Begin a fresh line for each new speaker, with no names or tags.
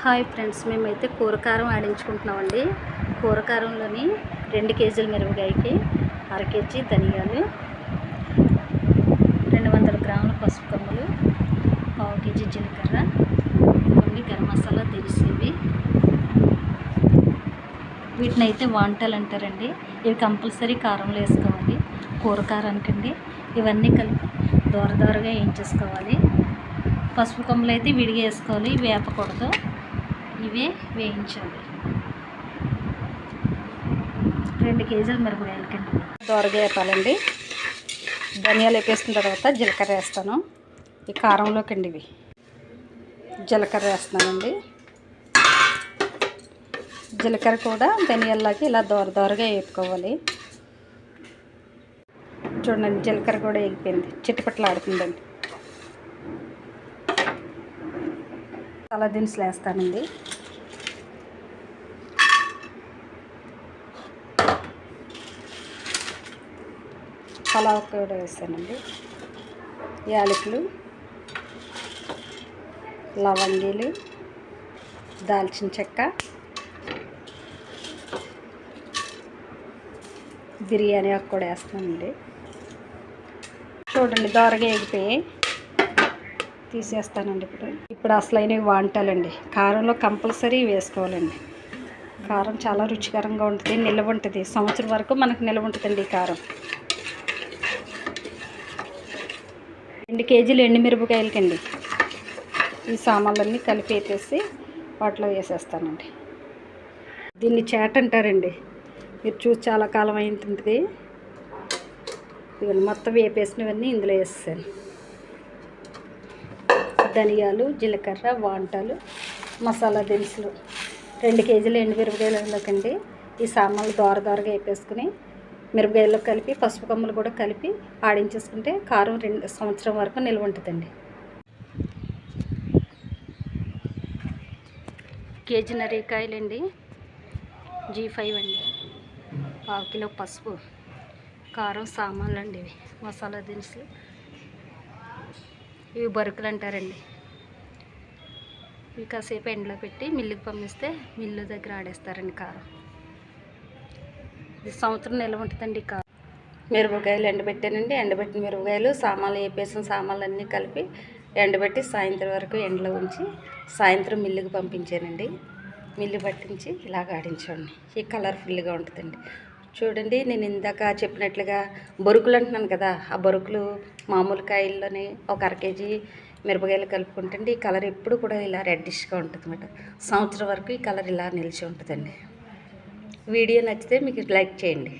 Hi friends, మేమైతే కూరకారం ఆడించుకుంటున్నామండి. కూరకారంలోని 2 కేజీల మిరపకాయకి 1/2 KG ధనియాలు, 200 గ్రాముల పసుపు కొమ్మలు, 1/2 కేజీ జీలకర్ర, కొన్ని గరం మసాలా తెలిసేవి. వీటిని అయితే వాంటలు అంటారండి. ఇవి కంపల్సరీ కారంలో వేసుకోవాలి కూరకారానికండి. ఇవన్నీ కలిపి దోరగా వేయించేసుకోవాలి. పసుపు కొమ్మలు అయితే విడిగా వేసుకోవాలి, వేపకూడదు. ఇవే వేయించాలి. 2 కేజీల మిరపకాయలకండి దోరగా వేపాలండి. ధనియాలు వేపేసిన తర్వాత జీలకర్ర వేస్తాను. ఈ కారంలోకి అండి ఇవి జీలకర్ర వేస్తున్నానండి. జీలకర్ర కూడా ధనియాల్లాగా ఇలా దోరగా వేపుకోవాలి. చూడండి, జీలకర్ర కూడా వేగిపోయింది, చిట్టుపట్లు ఆడుతుందండి. చాలా దినుసులు వేస్తానండి. పలావ్ కూడా వేస్తానండి. యాలకులు, లవంగీలు, దాల్చిన చెక్క, బిర్యానీ ఆకు కూడా వేస్తానండి. చూడండి, దోరగా వేగిపోయి తీసేస్తానండి. ఇప్పుడు అసలైనవి వంటలండి. కారంలో కంపల్సరీ వేసుకోవాలండి. కారం చాలా రుచికరంగా ఉంటుంది, నిల్వ ఉంటుంది. సంవత్సరం వరకు మనకు నిల్వ ఉంటుందండి ఈ కారం. 2 కేజీలు ఎండుమిరపకాయలకండి ఈ సామాన్లన్నీ కలిపి వేపేసి వాటిలో వేసేస్తానండి. దీన్ని చేట అంటారండి. మీరు చూసి చాలా కాలం అయింటుంది. ఇవన్నీ మొత్తం వేపేసినవన్నీ ఇందులో వేసేసాను. ధనియాలు, జీలకర్ర, వాంటలు, మసాలా దినుసులు 2 కేజీలు ఎండుమిరపకాయలకండి ఈ సామాన్లు దోరగా వేపేసుకుని మిరపకాయల్లో కలిపి పసుపు కొమ్మలు కూడా కలిపి ఆడించేసుకుంటే కారం 2 సంవత్సరం వరకు నిల్వ ఉంటుందండి. కేజీ నరేకాయలండి, G5 అండి, 1/2 కిలో పసుపు, కారం సామాన్లు అండి. ఇవి మసాలా దినుసులు, ఇవి బరుకులు అంటారండి. ఇవి కాసేపు ఎండలో పెట్టి మిల్లుకి పంపిస్తే మిల్లు దగ్గర ఆడేస్తారండి కారం. ఇది సంవత్సరం నిల్వ ఉంటుందండి కారం. మిరపకాయలు ఎండబెట్టానండి. ఎండబెట్టిన మిరపకాయలు సామాన్లు వేపేసిన సామాన్లు అన్నీ కలిపి ఎండబెట్టి సాయంత్రం వరకు ఎండలో ఉంచి సాయంత్రం మిల్లుకి పంపించానండి. మిల్లు పట్టించి ఇలాగ ఆడించండి. ఈ కలర్ఫుల్గా ఉంటుందండి. చూడండి, నేను ఇందాక చెప్పినట్లుగా బొరుకులు అంటున్నాను కదా, ఆ బొరుకులు మామూలు కాయల్లోనే ఒక 1/2 కేజీ మిరపకాయలు కలుపుకుంటండి. ఈ కలర్ ఎప్పుడు కూడా ఇలా రెడ్డిష్గా ఉంటుంది అన్నమాట. సంవత్సరం వరకు ఈ కలర్ ఇలా నిలిచి ఉంటుందండి. వీడియో నచ్చితే మీకు లైక్ చేయండి.